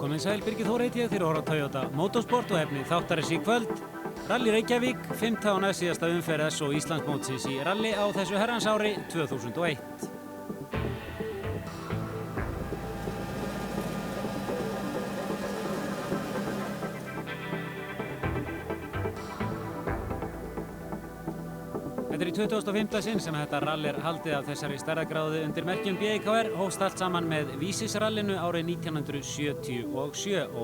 Komið sæl, Birgir Þór heiti ég, þið horfa á Toyota Motorsport og efni þáttarins í kvöld. Rally Reykjavík, 15. síðasta umferð S og Íslandsmótsins í rally á þessu herrans ári 2001. Þetta er í 25. sinn sem þetta rally er haldið af þessari stærðargráðu undir merkjum BIKR, hófst allt saman með Vísisrallinu árið 1977 og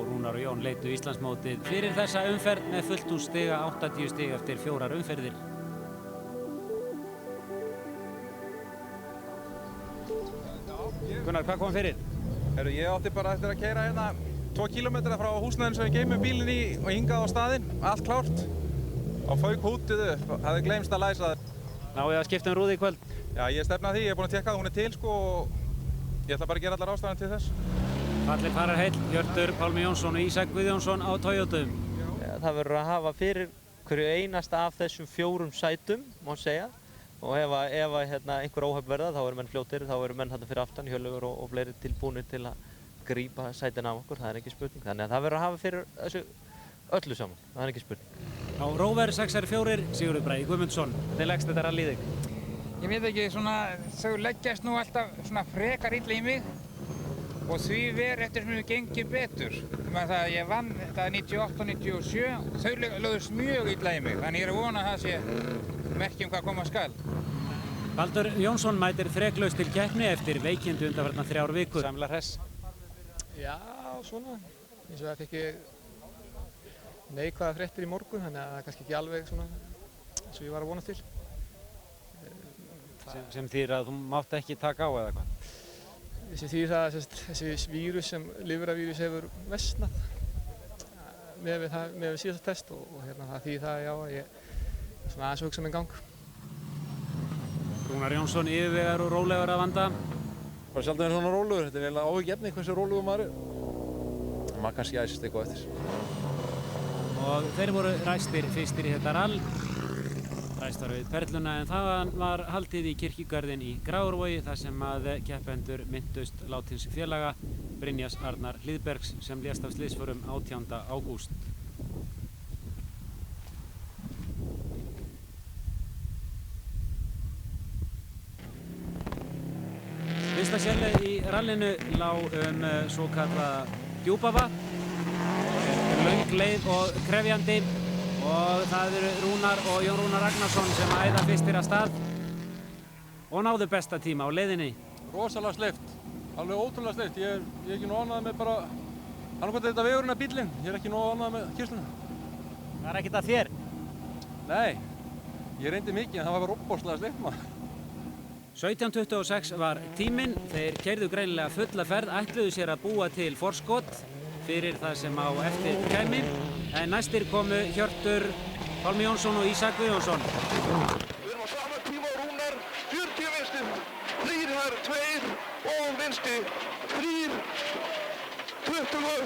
Rúnar og Jón leiddu Íslandsmótið fyrir þessa umferð með fullt hús stiga, 80 stig eftir 4 umferðir. Gunnar, hvað kom fyrir? Ég átti bara eftir að keyra hérna 2 kilometra frá húsnæðinu sem ég geymum bílinn í og hingað á staðinn, allt klárt. Og fauk hútið upp, hafði gleymst að læsa það. Náðu að skipta rúði í kvöld? Já, ég stefna að því, ég er búinn að tékka að hún er til sko og ég ætla bara að gera allar ástæðan til þess. Allir farar heill, Hjörtur Pálmi Jónsson og Ísak Guðjónsson á Toyotum. Það verður að hafa fyrir hverju einasta af þessum 4 sætum, má segja. Og ef einhver óhöpp verða, þá eru menn fljótir, þá eru menn þarna fyrir aftan, Hjörleifur og fleiri tilbúnir til að grípa sætin af okkur, það er ekki spurning. Þannig að það verður að hafa fyrir þessu öllu saman, það er ekki spurning. Á Rover 6R4, Sigurður Bragi Guðmundsson. Hvernig leggst þetta rally í þig? Ég veit ekki, þau leggjast nú alltaf frekar illa í mig og því verður eftir sem við gengið betur. Ég vann þetta 98-97, þau lögðust mjög illa í mig, þannig ég er að vona að það sé merki hvað koma skal. Baldur Jónsson mætir þreklaust til keppni eftir veikindi undanfarnar 3 vikur. Sæmilega hress. Já, svona. Eins og það fikk ég neikvæða fréttir í morgun, þannig að það er kannski ekki alveg svona eins og ég var að vonast til. Sem þýðir að þú mátt ekki taka á eða hvað? Sem þýðir það að þessi vírus sem lifrarvírus hefur versnað með við síðasta test og það þýðir það já að ég svona aðeins hugsa minn gang. Rúnar Jónsson yfirvegar og rólegur að vanda. Bara sjaldan er svona rólegur, þetta er eiginlega áhyggjuefni hversu rólegur maður er. Maður kannski æsist eitthvað eftir. Og þeir voru ræstir fyrstir í þetta rall. Ræst var við Perluna en það var haldið í kirkjugarðinn í Grafarvogi þar sem að keppendur minntust látins félaga Brynjars Arnar Hlíðbergs sem lést af slysförum 18. ágúst. Fyrsta sérleið í rallinu lá svokallaða Djúpavatn. Löng leið og krefjandi og það eru Rúnar og Jón Rúnar Ragnarsson sem æða fyrstir af stað og náðu besta tíma á leiðinni. Rosalega sleipt, alveg ótrúlega sleipt. Ég er ekki nóg ánægður með bara annarkvæmt þetta vegurinn af bílinn. Ég er ekki nóg ánægður með kyrsluna. Það er ekkert að þér? Nei, ég reyndi mikið en það var rosalega sleipt maður. 17:26 var tíminn. Þeir keyrðu greinilega fulla ferð, ætluðu sér að búa til forskot fyrir það sem á eftir kæmi. En næstir komu Hjörtur Pálmi Jónsson og Ísak Guðjónsson. Við erum á sama tíma og Rúnar, 40 vinstri, 3 hægri, 2 og vinstri, 3, 20,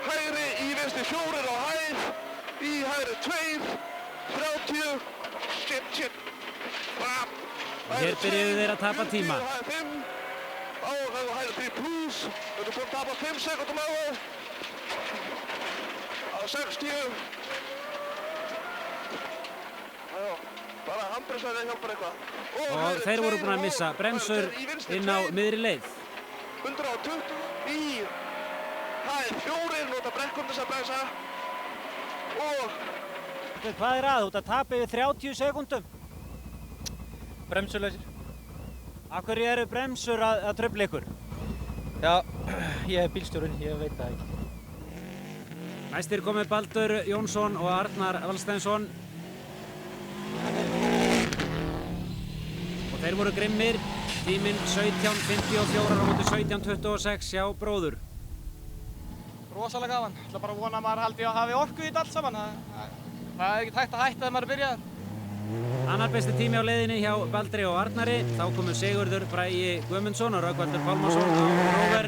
hægri í vinstri, 4 á hæð, í hægri 2, 30, shit, fram. Hér byrjuðu þeir að tapa tíma. Og hægri 3 plus, við erum búin að tapa 5 sekundum á það. Á 60. Bara handbremsvæði hjálpar eitthvað. Og þeir voru búin að missa bremsur inn á miðri leið. 120 í hæð 4, nota brekkum þess að bremsa. Og... Hvað er að? Þú ert að tapa yfir 30 sekúndum. Bremsulausir. Af hverju eru bremsur að trufla ykkur? Já, ég er bílstjórinn, ég veit það ekki. Næstir komu Baldur Jónsson og Arnar Valsteinsson. Og þeir voru grimmir. Tíminn 17:54 á móti 17:26 hjá bróður. Rosalega gaman. Ég ætla bara að vona að maður haldi að hafi orku í þetta allt saman. Það er ekkert hægt að hætta þegar maður er byrjaður. Annar besti tími á leiðinni hjá Baldri og Arnari. Þá komu Sigurður Bragi Guðmundsson og Rögnvaldur Pálmason á Rover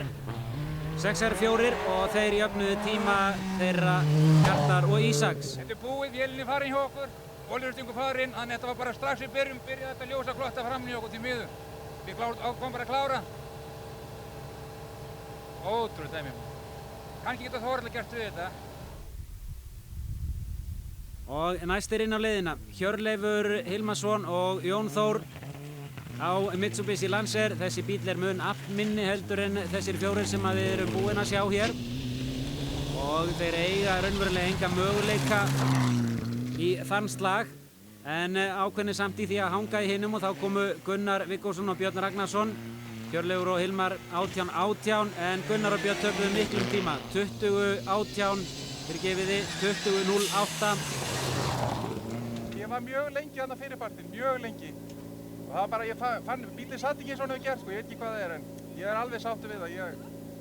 6R4 og þeir jöfnuðu tíma þeirra Hjartar og Ísaks. Þetta er búið, vélinni farin hjá okkur, olíurustingur farin, þannig þetta var bara strax í byrjun, byrjaði þetta ljósa klotta fram í okkur til miður. Við komum bara að klára. ótrúlegt dæmi. Kannski geta Þórhallur gert við þetta. Og næstir inn á leiðina, Hjörleifur Hilmarsson og Jón Þór á Mitsubishi Lancer. Þessi bíll mun aflminni heldur en þessir fjórir sem við erum búin að sjá hér. Og þeir eiga raunverulega enga möguleika í þann slag. En ákveðnir samt í því að hanga í hinum og þá komu Gunnar Viggósson og Björn Ragnarsson. Hjörleifur og Hilmar 18-18 en Gunnar og Björn töpuðu miklum tíma. 20-18 fyrir gefiði, 20-08. Ég var mjög lengi þarna fyrirpartinn, mjög lengi. Og það var bara, ég fann, bílinn satt ekki eins og hann hefur gert, sko, ég veit ekki hvað það en ég alveg sáttur við það.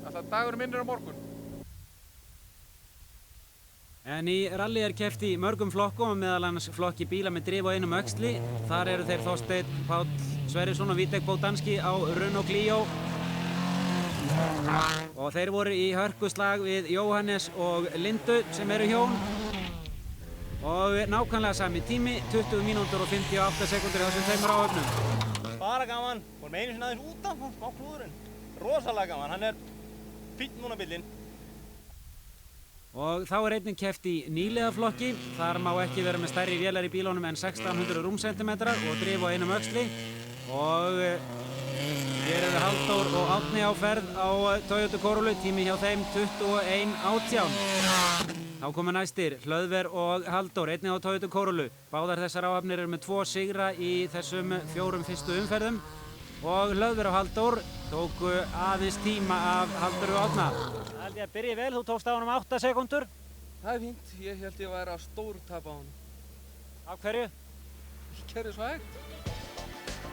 Alltaf dagur minnir á morgun. En í rally keppt í mörgum flokkum og meðal annars flokki bíla með drif og einum öxli. Þar eru þeir Þorsteinn Páll Sverrisson og Vítek Bódanski á Renault Clio. Og þeir voru í hörkuslag við Jóhannes og Lindu sem eru hjón. Og nákvæmlega sami tími, 20 mínútur og 58 sekundur í þessum tveimur áhöfnum. Bara gaman, vorum einu sinni aðeins út af smá klúðurinn. Rosalega gaman, hann fínn núna bíllinn. Og þá einnig keppt í nýliðaflokki. Þar má ekki vera með stærri vélar í bílunum en 1600 rúmsentimetrar og drif á einum öxli. Og hér eru Halldór og Árni á ferð á Toyota Corolla, tími hjá þeim 21:18. Þá komu næstir Hlöðver og Halldór, einnig á Toyota Corolla. Báðar þessar áhafnir eru með 2 sigra í þessum 4 fyrstu umferðum. Og Hlöðver og Halldór tóku aðeins tíma af Halldór og Árna. Það held ég að byrja vel, þú tókst á honum 8 sekúndur. Það fínt, ég held ég væri að stórtapa á honum. Af hverju? Ég kerði svo hægt.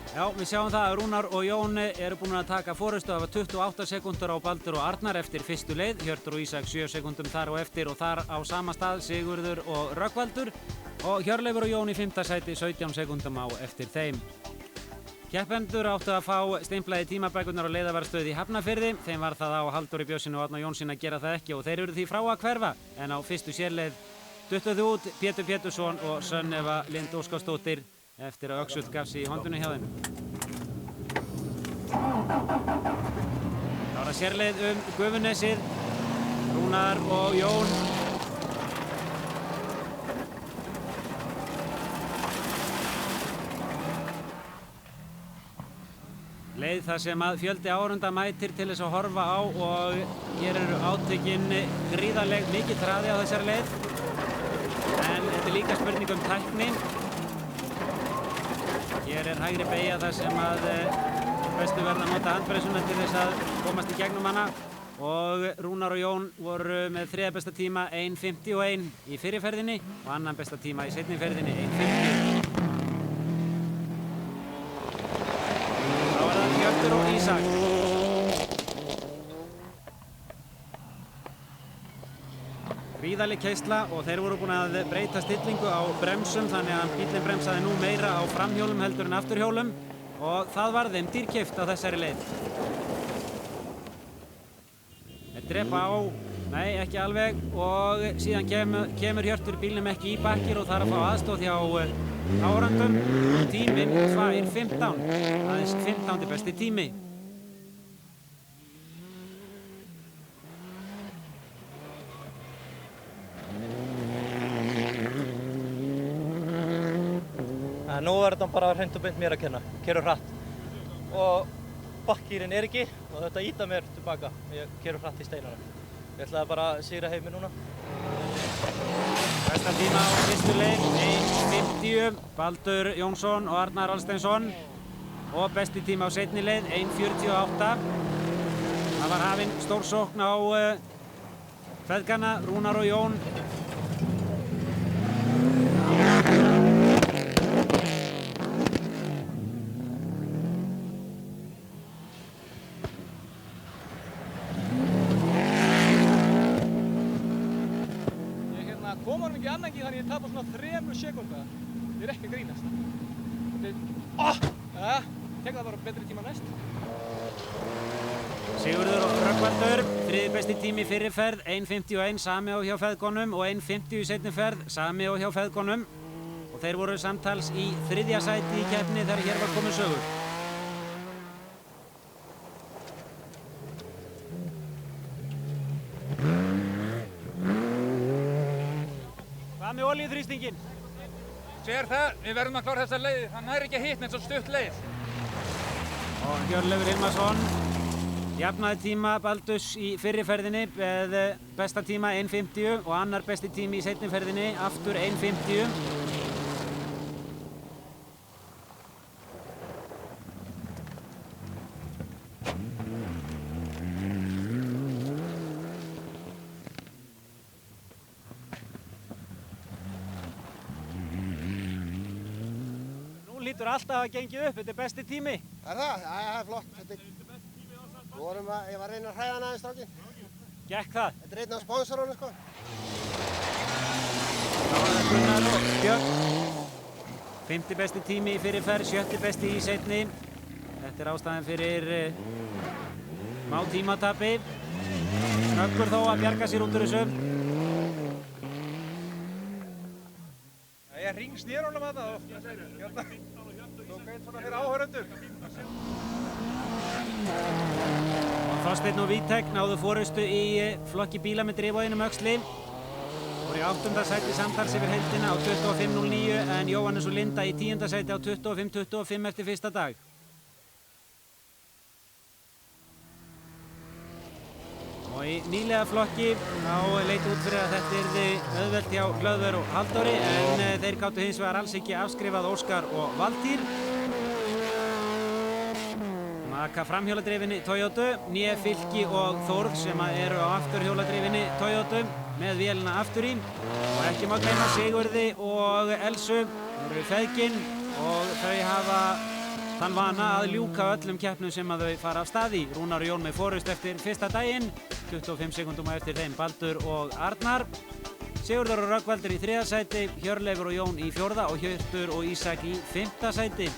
Já, við sjáum það að Rúnar og Jón eru búin að taka forystu og hafa 28 sekúndur á Baldur og Arnar eftir fyrstu leið. Hjörtur og Ísak 7 sekúndum þar og eftir og þar á sama stað Sigurður og Rögnvaldur. Og Hjörleifur og Jón í 5. sæti 17 sekúndum á eftir þeim. Keppendur áttu að fá stimplaði tímabækurnar á leiðavarðstöð í Hafnarfirði. Þeim var það á Halldóri Björnssyni og Árna Jónssyni að gera það ekki og þeir eru því frá að hverfa. En á fyrstu sérleið duttuðu út Pétur Pétursson og Sönneva Lind Óskarsdóttir eftir að öxull gaf sig í hondunni hjá þeim. Það var að sérleið Gufunesið, Rúnar og Jón. Leið þar sem að fjöldi áhorfenda mætir til þess að horfa á og hér eru átökin gríðarleg mikið hraði á þessari leið. En þetta er líka spurning tækni. Hér er hægri beygja þar sem að bestu verða að nota handbremsuna til þess að komast í gegnum hana. Og Rúnar og Jón voru með 3. besta tíma 1:51 í fyrirferðinni og annan besta tíma í seinni ferðinni 1:50. Hjörtur og Ísak. Gríðarleg keyrsla og þeir voru búin að breyta stillingu á bremsum þannig að bíllinn bremsaði nú meira á framhjólum heldur en afturhjólum og það var þeim dýrkeypt á þessari leið. Þeir drepa á, nei ekki alveg og síðan kemur Hjörtur bílnum ekki í bakkir og þarf að fá aðstoð hjá áhorfendum. Tíminn 2:15, aðeins 15. besti tími. Nú er þetta bara hreint og beint mér að kenna, keyra hratt. Og bakkýrin er ekki og þetta ýta mér tilbaka. Ég keyra hratt í steinana. Ég ætlaði bara að sigra heimi núna. Besta tíma á fyrstu leið, 1:50, Baldur Jónsson og Arnar Alsteinsson. Og besti tíma á seinni leið, 1:48. Það var hafin stórsókn á feðgana, Rúnar og Jón. Kom ekki annað ekki þannig ég tapa svona 3 sekúnda. Ég er ekki að grínast. Tek það bara betri tíma næst. Sigurður og Rögnvaldur, 3. besti tími í fyrri ferð, 1:51 sami á hjá feðgunum og 1:50 í seinni ferð, sami á hjá feðgunum. Og þeir voru samtals í 3. sæti í keppni þegar hér var komin sögur. Hvað með olíuþrýstingin? Sér það, við verðum að klára þessa leið. Það næri ekki að hitna eins og stutt leið. Og Hjörleifur Hilmarsson jafnaði tíma Baldurs í fyrri ferðinni með besta tíma 1:50 og annar besti tími í seinni ferðinni, aftur 1:50. Lítur alltaf að gengið upp, þetta er besti tími. Er það? Já, það er flott. Ég var að reyna að hræða hann aðeins strákinn. Gekk það? Þetta er einn af sponsorunum, sko. Þá var það Gunnar og Björn. 5. besti tími í fyrri ferð, 7. besti í seinni. Þetta er ástæðan fyrir má tímatapi. Snöggur þó að bjarga sér út úr þessu. Ég hringsnér honum þarna og tók einn svona fyrir áhörundur. Þorsteinn og Vítek náðu forystu í flokki bíla með drifvogin öxli. Voru í 8. sæti samtals yfir heildina á 25.09 en Jóhannes og Linda í 10. sæti á 25.25 eftir fyrsta dag. Og í nýlega flokki þá leit út fyrir að þetta yrði auðvelt hjá Hlöðver og Halldóri en þeir gátu hins vegar alls ekki afskrifað Óskar og Valtýr. Maka framhjóladrifinni Toyota, né Fylki og Þórð sem eru á afturhjóladrifinni Toyota með vélina aftur í. Og ekki má gleyma Sigurði og Elsu eru feðgin og þau hafa þann vana að ljúka öllum keppnum sem að þau fara af stað í. Rúnar og Jón með forust eftir fyrsta daginn, 25 sekúndum á eftir þeim Baldur og Arnar. Sigurður og Rögnvaldur í 3. sæti, Hjörleifur og Jón í 4. og Hjörtur og Ísak í 5. sæti.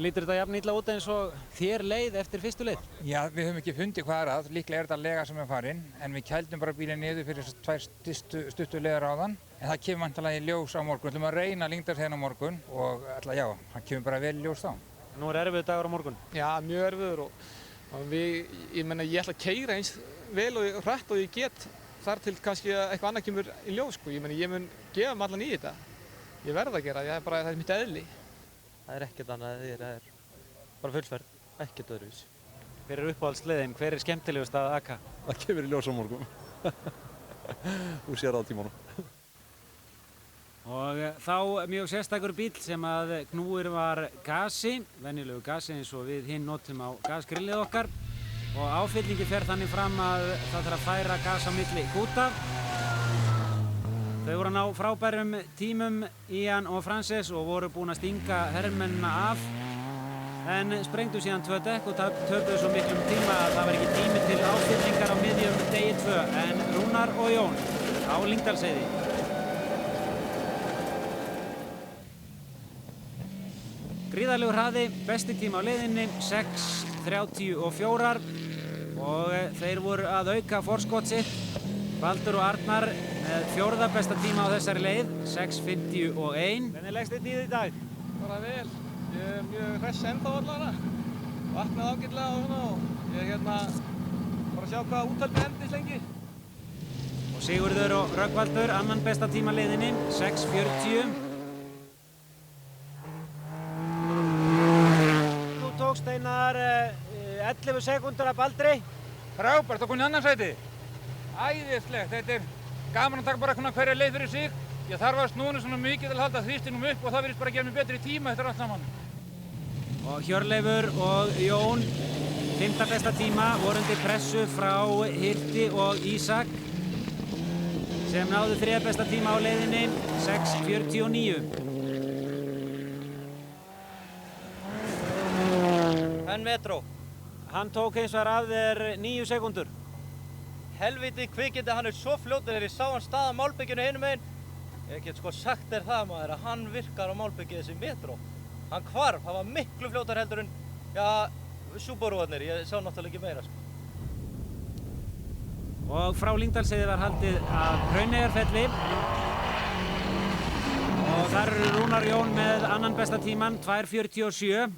Lítur þetta jafn illa út eins og þér leið eftir fyrstu leið? Já, við höfum ekki fundið hvað er að. Líklega er þetta lega sem er farinn, en við kældum bara bílinn niður fyrir þessar 2 stuttu leiðar áðan. En það kemur væntanlega í ljós á morgun. Við ætlum að reyna Lyngdalsheiðina á morgun og já, það kemur bara vel í ljós þá. Nú er erfiður dagur á morgun? Já, mjög erfiður og ég ætla að keyra eins vel og hratt og ég get þar til kannski eitthvað annað kemur í ljós, sko. Ég mun gefa mig allan í þetta. Ég verð að gera, það er mitt eðli. Það er ekkert annað, það er bara fullferð, ekkert öðruvísi. Hver er uppáhaldsleiðin? Hver er skemmtilegust að aka? Það kemur í ljós á morgun. Þú sér það á tímanum. Og þá mjög sérstakur bíll sem að knúir var gasi, venjulegu gasi eins og við hinn notum á gasgrillið okkar. Og áfyllingi fer þannig fram að það þarf að færa gas á milli kúta. Þau voru að ná frábærum tímum Ian og Frances og voru búin að stinga hermennina af en sprengdu síðan 2 dekk og töpuðu svo miklum tíma að það var ekki tími til áfyllingar á miðjum degi 2 en Rúnar og Jón á Lyngdalsheiði. Gríðarlegur hraði, besti tíma á leiðinni 6:34 og þeir voru að auka forskot sitt. Baldur og Arnar með 4. besta tíma á þessari leið, 6:51. Hvernig leggst þitt í þig í dag? Bara vel. Ég er mjög hress ennþá allavega. Vaknaði ágætlega og svona og ég er bara að sjá hvað úthaldið endist lengi. Og Sigurður og Rögnvaldur, annan besta tíma leiðinni, 6:40. Þú tókst Einar 11 sekúndur af Baldri. Frábært, okkur í annan sæti. Æðislegt, þetta er gaman að taka bara hverja leið fyrir sig. Ég þarf að snúna svona mikið til að halda þrýstinum upp og það virðist bara að gera mér betri tíma eftir allt saman. Og Hjörleifur og Jón, 5. besta tíma, voru undir pressu frá Hirti og Ísak sem náðu 3. besta tíma á leiðinni, 6:49. En Metro. Hann tók eins og af þér 9 sekúndur. Helviti kvikindi, hann er svo fljótur þegar ég sá hann staða Malbygginu hinum meginn. Ég get sko sagt þér það maður að hann virkar á Malbyggi þessi Metro. Hann hvarf, hann var miklu fljótar heldur en, já, Subaruarnir, ég sá náttúrulega ekki meira sko. Og frá Lyngdalsheiði var haldið að Hrauneyjarfelli. Og þar eru Rúnar Jón með annan besta tíman, 2:47.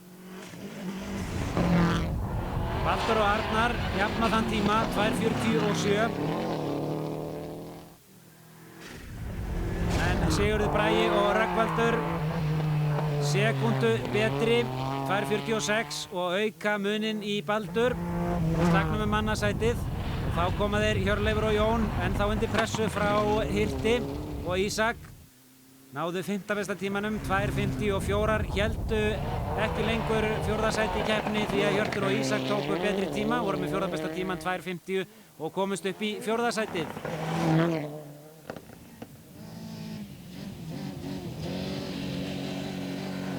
Baldur og Arnar jafna þann tíma, 2:47. En Sigurður Bragi og Rögnvaldur sekúndu betri, 2:46 og auka muninn í Baldur. Slagnum mannasætið. Þá koma þeir Hjörleifur og Jón ennþá undir pressu frá Hirti og Ísak. Náðu 5. besta tímanum, 2:54, héldu ekki lengur 4. sæti í keppni því að Hjörtur og Ísak tóku betri tíma, voru með 4. besta tíman 2:50 og komust upp í 4. sætið.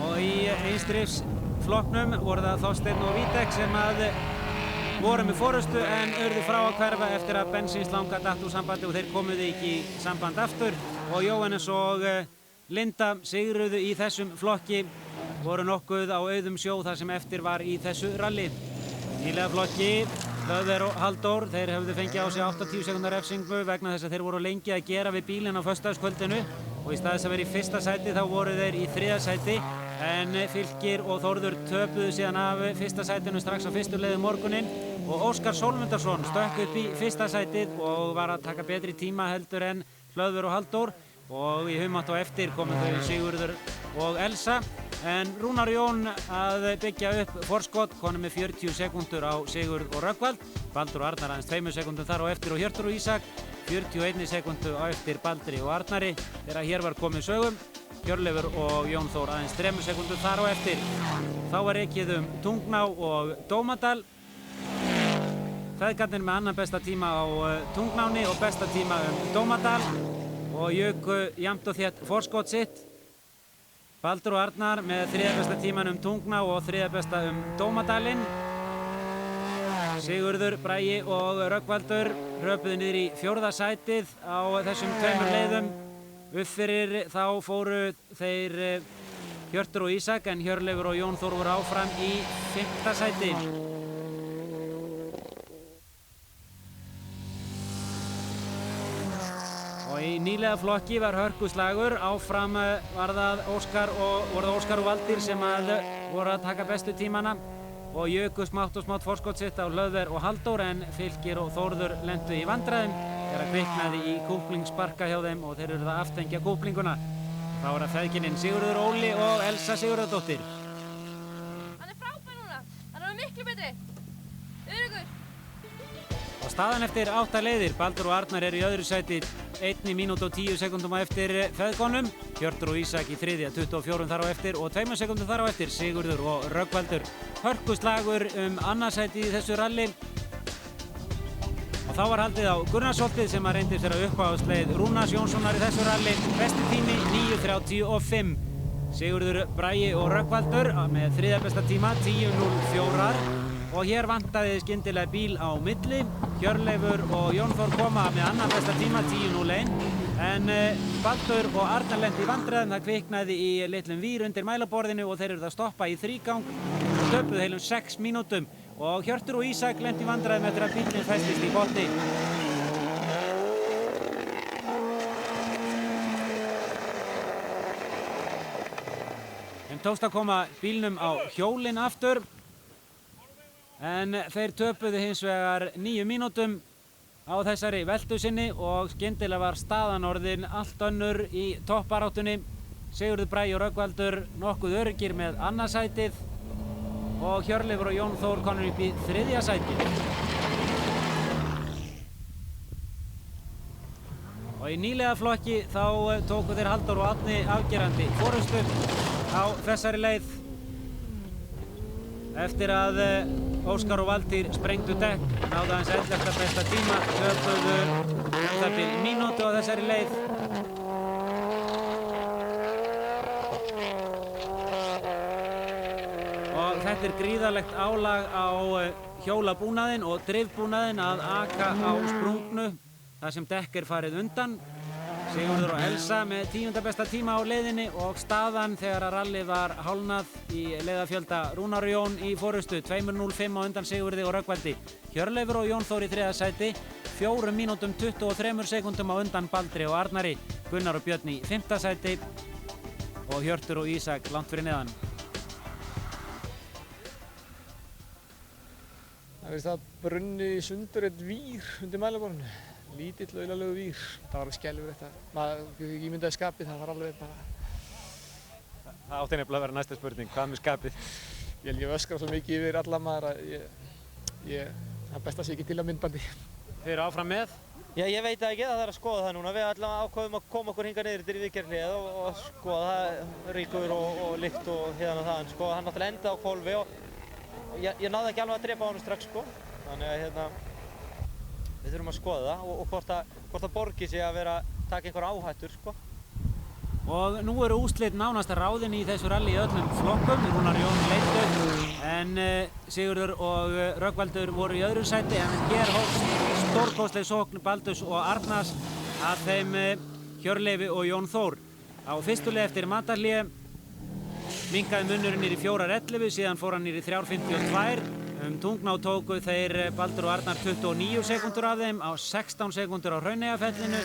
Og í einstrífsflokknum voru það Þorsteinn og Vítek sem að voru með forystu en urðu frá að hverfa eftir að bensínslanga datt úr sambandi og þeir komuðu ekki í samband aftur og Jóhannes og Linda sigruðu í þessum flokki, voru nokkuð á auðum sjó þar sem eftir var í þessu ralli. Nýlega flokki, Hlöðver og Halldór, þeir höfðu fengið á sig 80 sekúndar refsingu vegna þess að þeir voru lengi að gera við bílinn á föstudagskvöldinu og í stað þess að vera í 1. sæti þá voru þeir í 3. sæti en Fylkir og Þórður töpuðu síðan af 1. sætinu strax á fyrstu leið morguninn og Óskar Sólmundarsson stökk upp í 1. sætið og var að taka betri tíma heldur en Hlöðver og Halldór og í humátt á eftir komu þau Sigurður og Elsa en Rúnar Jón að byggja upp forskot, konum með 40 sekúndur á Sigurð og Rögnvald, Baldur og Arnar aðeins 2 sekúndum þar á eftir og Hjörtur og Ísak 41 sekúndu á eftir Baldri og Arnari þegar hér var komið sögum. Hjörleifur og Jón Þór aðeins 3 sekúndur þar á eftir. Þá var ekið Tungná og Dómadal. Feðgarnir með annan besta tíma á Tungnáni og besta tíma Dómadal og jöku jafnt og þétt forskot sitt. Baldur og Arnar með 3. besta tíman Tungná og 3. besta Dómadalinn. Sigurður, Bragi og Rögnvaldur hröpuðu niður í 4. sætið á þessum 2 leiðum. Upp fyrir þá fóru þeir Hjörtur og Ísak en Hjörleifur og Jón Þór voru áfram í 5. sæti. Og í nýlega flokki var hörkuslagur, áfram voru það Óskar og Valtýr sem voru að taka bestu tímana og jöku smátt og smátt forskot sitt á Hlöðver og Halldór en Fylkir og Þórður lentu í vandræðum þegar kviknaði í kúplingsparka hjá þeim og þeir eru að aftengja kúplinguna. Þá er það feðginin Sigurður Óli og Elsa Sigurðardóttir. Hann er frábær núna, hann er miklu betri. Öruggur. Og staðan eftir 8 leiðir, Baldur og Arnar eru í öðru sæti 1 mínútu og 10 sekúndum á eftir feðgonum. Hjörtur og Ísak í 3. 24 þar á eftir og 2 sekúndum þar á eftir Sigurður og Rögnvaldur. Hörkuslagur annað sæti í þessu ralli. Og þá var haldið á Gunnarsholtið sem að reyndist vera uppáhaldsleið Rúnars Jónssonar í þessu ralli. Besti tími 9:35. Sigurður Bragi og Rögnvaldur með 3. besta tíma 10:04. Og hér vantaði skyndilega bíl á milli. Hjörleifur og Jón Þór koma með annan besta tíma 10:01. En Baldur og Arnar lentu í vandræðum, það kviknaði í litlum vír undir mælaborðinu og þeir eru að stoppa í þrígang og töpuðu heilum 6 mínútum. Og Hjörtur og Ísak lentu í vandræðum eftir að bíllinn festist í botni. Þeim tókst að koma bílnum á hjólinn aftur en þeir töpuðu hins vegar 9 mínútum á þessari veltu sinni og skyndilega var staðan orðin allt önnur í toppbaráttunni. Sigurður Bragi og Rögnvaldur nokkuð öruggir með annað sætið og Hjörleifur og Jón Þór komnir upp í 3. sæti. Og í nýlega flokki þá tóku þeir Halldór og Árni afgerandi forystu á þessari leið eftir að Óskar og Valtýr sprengdu dekk, náðu aðeins 11. besta tíma, töpuðu það til mínútu á þessari leið. Og þetta er gríðarlegt álag á hjólabúnaðinn og drifbúnaðinn að aka á sprungnu þar sem dekk er farið undan. Sigurður og Elsa með 10. besta tíma á leiðinni og staðan þegar að rallið var hálnað í leiðafjölda Rúnar Jón í forystu 2:05 á undan Sigurði og Rögnvaldi. Hjörleifur og Jón Þór í 3. sæti 4 mínútum 23 sekúndum á undan Baldri og Arnari. Gunnar og Björn í 5. sæti og Hjörtur og Ísak langt fyrir neðan. Það virðist að brunni í sundur einn vír undir mælaborðinu. Lítill og auðalegu vír. Það var alveg skelfilegt að maður ímyndaði skapið, það var alveg bara... Það átti nefnilega að vera næsta spurning, hvað með skapið? Ég held ég öskra svo mikið yfir alla maður að það er best að sé ekki til á myndbandi. Þið eru áfram með? Já, ég veit ekki, það er að skoða það núna. Við ætlum ákváðum að koma okkur hingað niður til viðgerðlið og skoða það ríkur og lykt og hérna og það. En sko, hann náttúrulega endaði á hvolfi og ég náði ekki alveg að drepa á hann strax sko. Þannig að hérna, við þurfum að skoða það og hvort það borgi sig að taka einhver áhættur sko. Og nú eru úrslit nánast ráðin í þessu rally í öllum flokkum. Rúnar Jón leiddu en Sigurður og Rögnvaldur voru í öðru sæti en hér hófst stórkostleg sókn Baldurs og Arnars að þeim Hjörleifi og Jón Þór. Á fyrstuleið eftir matarhlé minnkaði munnurinn niður í 4.11, síðan fór hann niður í 3.52. Tungná tóku þeir Baldur og Arnar 29 sekúndur af þeim á 16 sekúndur á Hrauneyjafellinu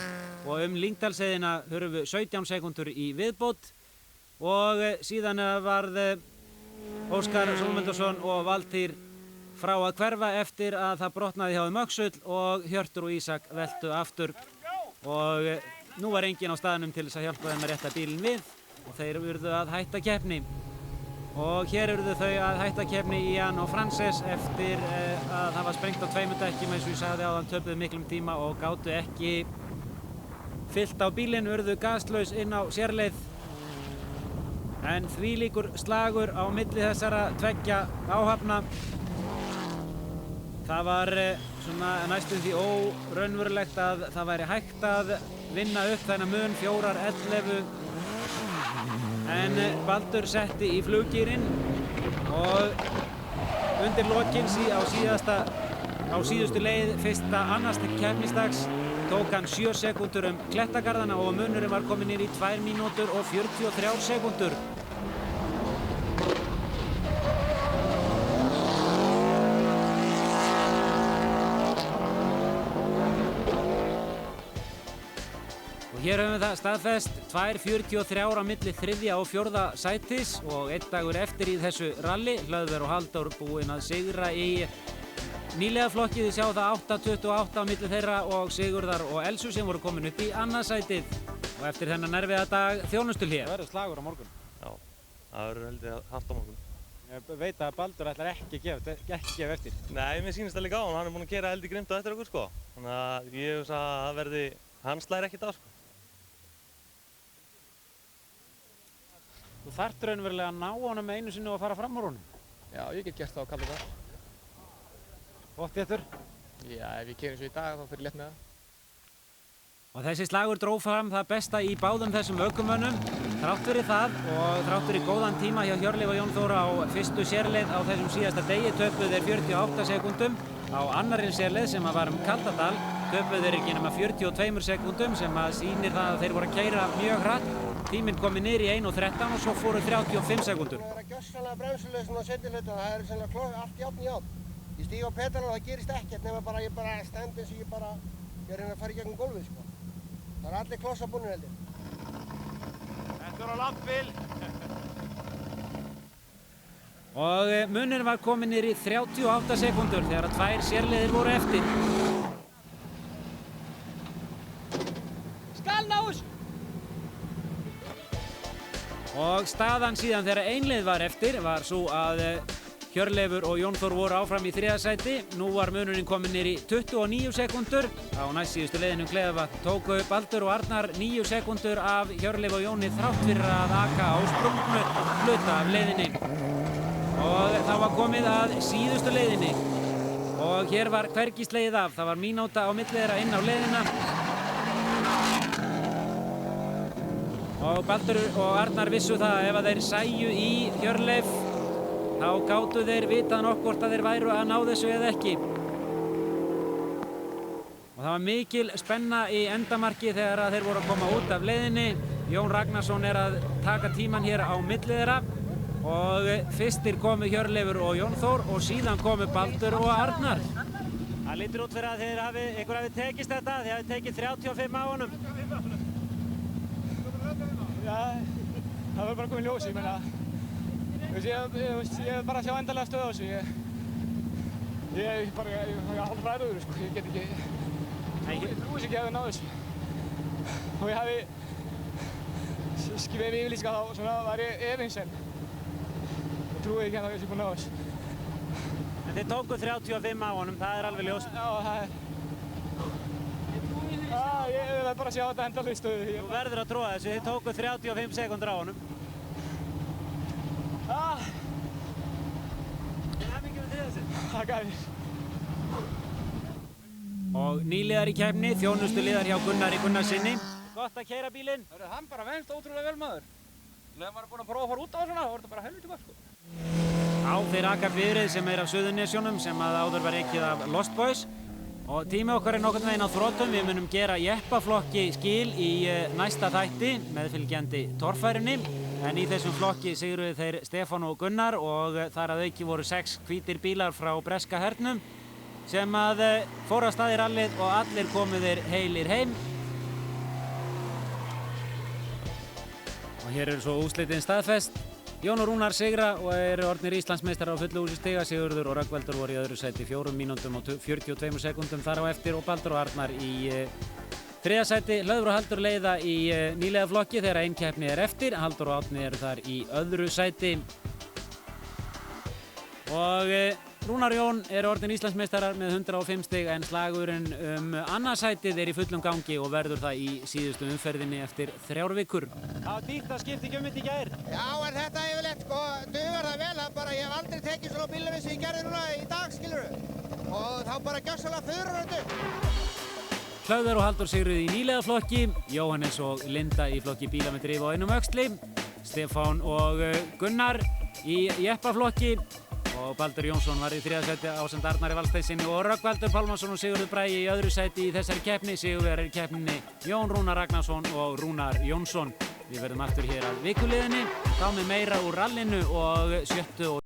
og Lyngdalsheiðina hurfu 17 sekúndur í viðbót og síðan varð Óskar Sólmundarson og Valtýr frá að hverfa eftir að það brotnaði hjá þeim öxull og Hjörtur og Ísak veltu aftur og nú var enginn á staðnum til þess að hjálpa þeim að rétta bílinn við og þeir urðu að hætta keppni. Og hér urðu þau að hætta keppni Ian og Frances eftir að það var sprengt á 2 dekkjum eins og ég sagði áðan, töpuðu miklum tíma og gátu ekki fyllt á bílinn, urðu gaslaus inn á sérleið. En þvílíkur slagur á milli þessara tveggja áhafna. Það var svona næstum því óraunverulegt að það væri hægt að vinna upp þennan mun 4.11. En Baldur setti í fluggírinn og undir lokin á síðustu leið fyrsta annars keppnisdags tók hann 7 sekúndur Klettagarðana og munurinn var kominn niður í 2 mínútur og 43 sekúndur. Og hér höfum við það staðfest, 2.43 á milli 3. og 4. sætis og 1 dagur eftir í þessu rally. Hlöðver og Halldór búinn að sigra í nýlega flokkið. Þið sjá það 8.28 á milli þeirra og Sigurðar og Elsu sem voru komin upp í annað sætið. Og eftir þennan erfiða dag þjónustuhlé. Það verður slagur á morgun. Já, það verður heldur haft á morgun. Ég veit að Baldur ætlar ekki gefa eftir. Nei, mér sýnist það líka á hann. Hann er búinn að gera heldur grimmt á eftir okkur sko. Þannig að ég hugsa að það verði, hann slær ekkert á sko. Þú þarft raunverulega að ná honum einu sinni og að fara fram úr honum. Já, ég get gert það á kalda dag. Pottþéttur? Já, ef ég keyri eins og í dag þá fer ég létt með það. Og þessi slagur dró fram það besta í báðum þessum ökumönnum. Þrátt fyrir það og þrátt fyrir góðan tíma hjá Hjörleif og Jón Þór á fyrstu sérleið á þessum síðasta degi töpuðu þeir 48 sekúndum. Á annarri sérleið sem var Kaldadal töpuðu þeir ekki nema 42 sekúndum sem sýnir það að þeir voru að keyra mjög hratt. Tíminn komið niður í 1.13 og svo fóru 35 sekúndur. Það er að gjössanlega bremsulaus núna seinni hluta, það er sennilega allt járn í járn. Ég stíg á pedalinn og það gerist ekkert nema ég bara stend eins og ég er hérna að fara í gegnum gólfið sko. Það er allir klossa búnir heldur. Þetta er á landbíl. Og munurinn var kominn niður í 38 sekúndur þegar 2 sérleiðir voru eftir. Skalnás! Og staðan síðan þegar einleið var eftir var svo að Hjörleifur og Jón Þór voru áfram í 3. sæti. Nú var munurinn kominn niður í 29 sekúndur. Á næstsíðustu leiðinum Kleðavatn tóku Baldur og Arnar 9 sekúndur af Hjörleif og Jóni þrátt fyrir að aka á sprungnu hluta af leiðinni. Og það var komið að síðustu leiðinni. Og hér var hvergi slegið af. Það var mínúta á milli þeirra inn á leiðina. Og Baldur og Arnar vissu það að ef þeir sæju í Hjörleif þá gátu þeir vitað nokkvort að þeir væru að ná þessu eða ekki. Og það var mikil spenna í endamarki þegar þeir voru að koma út af leiðinni. Jón Ragnarsson er að taka tíman hér á milli þeirra og fyrstir komu Hjörleifur og Jón Þór og síðan komu Baldur og Arnar. Það lítur út fyrir að ykkur hafi tekist þetta, þið hafi tekið 35 á honum. það verður bara komið ljós, ég meina, ég er bara að sjá endanlega stöð á þessu, ég er hálf ræður, sko, ég get ekki, ég trúi ekki að ég náðu þessu. Og ég hefði skipið yfirlýsingar þá, svona var ég efins en ég trúi ekki að ég sé búinn að ná þessu. En þið tókuð 35 á honum, það er alveg ljóst. Já, það er. Ég verð bara að sjá þetta endanlega í stöðu. Þú verður að trúa þessu, þið tókuð 35 sekúndur á honum. Það er mikið með þið þessu. Takk að þér. Og nýliðar í keppni, þjónustuliðar hjá Gunnari Gunnarsinni. Gott að keyra bílinn. Hann bara venst ótrúlega vel maður. Þegar maður er búinn að prófa að fara út á svona, þá er þetta bara helviti gott, sko. Á þeir aka bifreið sem er af Suðurnesjónum sem að áður var ekið af Lost Boys. Og tími okkar er nokkurn veginn á þrotum. Við munum gera jeppaflokki skil í næsta þætti meðfylgjandi torfærinni. En í þessum flokki sigruðu þeir Stefán og Gunnar og þar að auki voru 6 hvítir bílar frá breska hernum sem að fóru af stað í rallið og allir komu þeir heilir heim. Og hér eru svo úrslitin staðfest. Jón og Rúnar sigra og eru orðnir Íslandsmeistarar á fullu húsi stiga. Sigurður og Rögnvaldur voru í öðru sæti 4 mínútum og 42 sekúndum þar á eftir og Baldur og Arnar í þriðja sæti. Hlöður og Haldur leiða í nýliða flokki þegar ein keppni er eftir. Haldur og Árni eru þar í öðru sæti. Og Rúnar og Jón eru orðin Íslandsmeistarar með 105 stig en slagurinn annað sætið er í fullum gangi og verður það í síðustu umferðinni eftir 3 vikur. Það var dýrt að skipta ekki mitt í gær. Já, en þetta yfirleitt, sko, dugar það vel, það bara, ég hef aldrei tekið svona bílum eins og ég gerði núna í dag, skilurðu. Og þá bara gjörsamlega þurrar þetta. Hlöður og Haldur sigruðu í nýliða flokki, Jóhannes og Linda í flokki bíla með drif á einum öxli, Stefán og Gunnar í jeppaflokki og Baldur Jónsson var í þriðja sæti ásamt Arnari Valsteinsinni og Rögnvaldur Pálmason og Sigurður Bragi í öðru sæti í þessari keppni. Sigurvegarar í keppninni Jón Rúnar Ragnarsson og Rúnar Jónsson. Við verðum aftur hér að vikuliðinni, þá með meira úr rallinu og 7. og